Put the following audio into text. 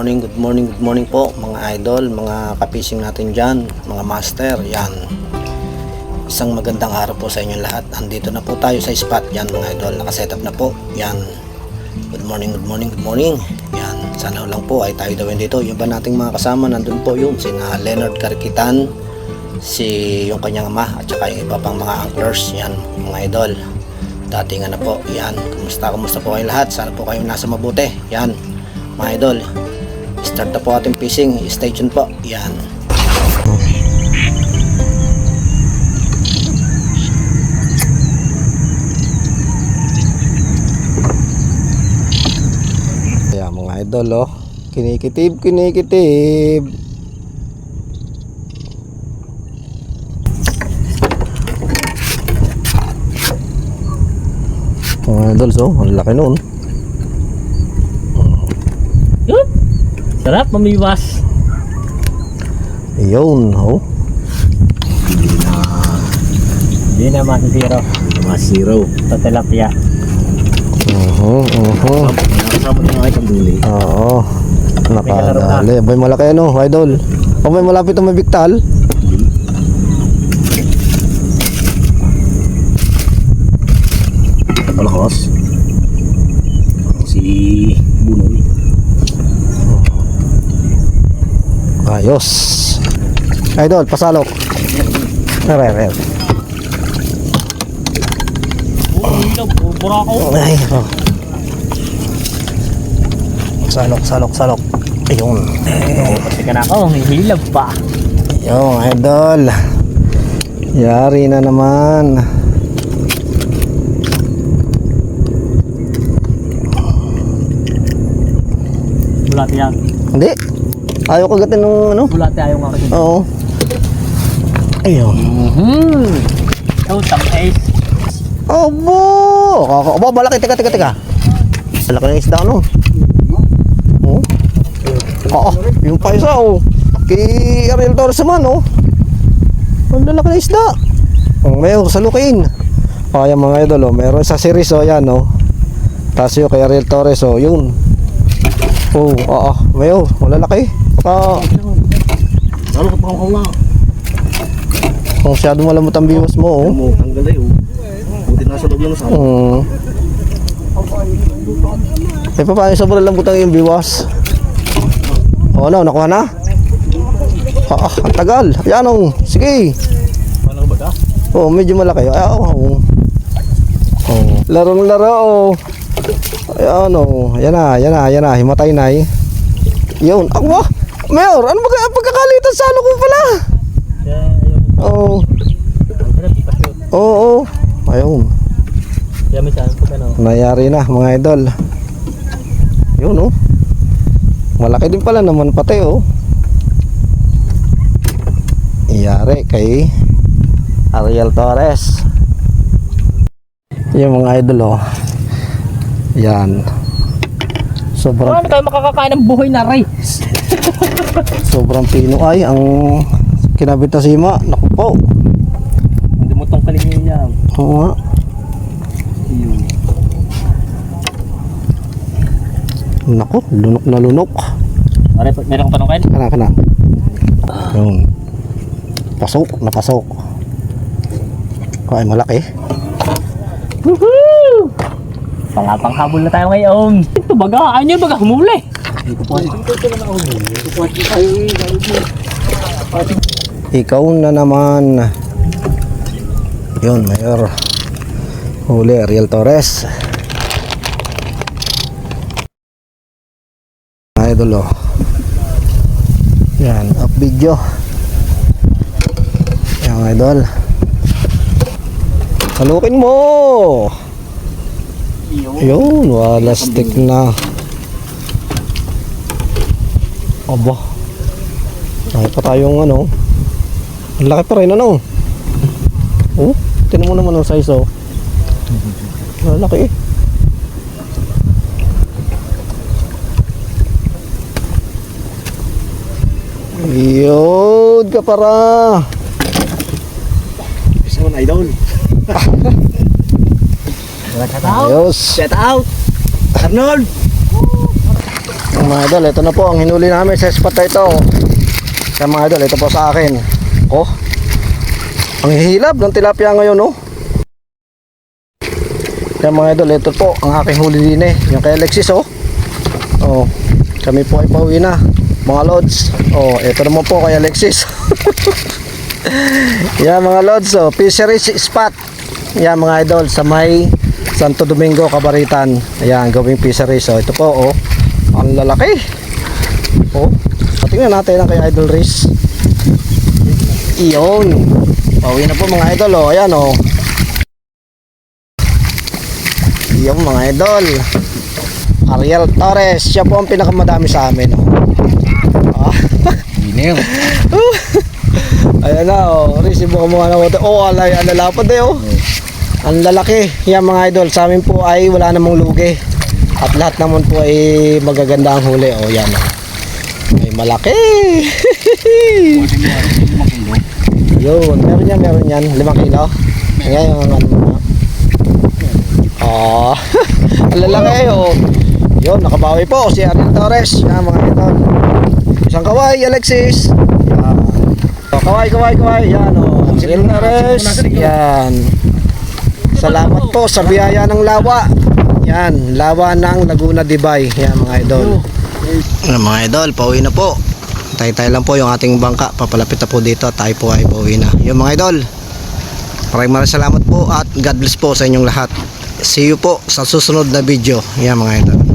good morning po mga idol, mga kapising natin dyan, mga master, yan. Isang magandang araw po sa inyong lahat. Andito na po tayo sa spot, yan mga idol, nakasetup na po, yan. Good morning. Yan, sana lang po ay tayo dawin dito. Yung ba nating mga kasama, nandun po yung sina Leonard Cariquitan, yung kanyang ama, at saka yung iba pang mga anglers, yan mga idol. Dating po, yan. Kumusta po kayong lahat? Sana po kayong nasa mabuti, yan mga idol. Start na po ating fishing, stay tuned po, yan. Kaya mga idol, kinikitib mga idol, so ang laki noon. Yun, sarap mamiwas. Yun, Hindi na masiro sa tilapia. Nakasama na nga itong duli. Oo, nakadali. Abay malaki idol. Abay malapit ang mabiktal. Malakos si Bunoy. Ayos idol, pasalok. Re. Ay, salok. Ayun. Pati ka na ako, may hilab pa. Ayun idol, yari na naman. Bulati yan. Hindi, ayaw kagatin ng Bulati ayaw nga kasi. Oo. Ayun. So, tam-ace. Abo, malaki. Teka. Malaki na isda, yung pa isa, kay Ariel Torres naman, ang lalaki na isda. Mayo, salukin. Yan mga idol, meron sa series, yan, tapos yung kay Ariel Torres, yun. Mayo, malalaki. Ano ka pang kaula? Kung masyado malamot ang biwas mo, Ang galay, buti nasa loob lang sa paano sobrang lambot ang iyong biwas? Nakuha na? Ang tagal. Ayan, sige. Paano ba ka? Medyo malaki. Laro. Ayan, yan na. Himatay na, Yun. Mayor, ano ba pagkakalitan sa ko pala? Ayun. Nayari na mga idol. Yun, malaki din pala naman pati, iyari kay Ariel Torres. Yung mga idol, yan. Sobrang Paano tayo makakakain ng buhay na ray? sobrang pino ay ang kinabit na sima. Naku po. Hindi mo tong kalingin niya. Oo nga. Naku, lunok na lunok. Meron kang tanong kayo? Kana. Yun. Napasok. Ay, malaki. Woohoo! Panghabol na tayo ngayon. Ito baga, ayaw baga humuli. Ikaw na naman. Yun, Mayor. Huli, Ariel Torres. Idol, yan, up video. Yan, idol. Halukin mo. Yun, wala stick na. Aba, ay pa tayong ang laki pa rin, tinan mo naman ang size, laki. Yun ka para. Isa man idol. Ayos. Set out. Arnold. mga idol, ito na po ang hinuli namin sa spot na ito. Kaya mga idol, ito po sa akin. Oh, ang hihilab ng tilapia ngayon, oh. Kaya mga idol, ito po ang aking huli din eh. Yung kay Alexis, oh. Oh, kami po ay pauwi na, mga lods. Oh, ito naman po kay Alexis. Yan mga lods, oh, fisheries spot. Yan mga idol, sa may Santo Domingo, Cabaritan. Ayan, gawing fisheries. So, ito po, oh. Ang lalaki. Oh. Tingnan natin ang kay Idol Riz. Iyon. Pauwi na po mga idol, oh. Ayan, oh. Iyon mga idol. Ariel Torres. Siya po ang pinakamadami sa amin, oh. Ah. Hindi na Ayan na, oh. Riz, ibuka mo nga na. Oh, alay, alalapad eh, oh. Ang lalaki. Yan mga idol, sa amin po ay wala namang lugi. At lahat naman po ay magaganda ang huli. O yan, oh. Ay malaki. Yun, meron yan. 5 kilo. Ayan yung ano mo. Oh, ang lalaki, oh. Yun, nakabawi po si Ariel Torres. Yan mga idol. Isang kaway, Alexis. Yan. Oh, kaway. Yan, oh. Ariel Torres. Yan. Salamat po sa biyaya ng lawa. Yan, lawa ng Laguna Dibay. Yan mga idol. Mga idol, pauwi na po. Tay-tay lang po yung ating bangka. Papalapit na po dito at tayo po ay pauwi na. Yung mga idol, maraming salamat po at God bless po sa inyong lahat. See you po sa susunod na video. Yan mga idol.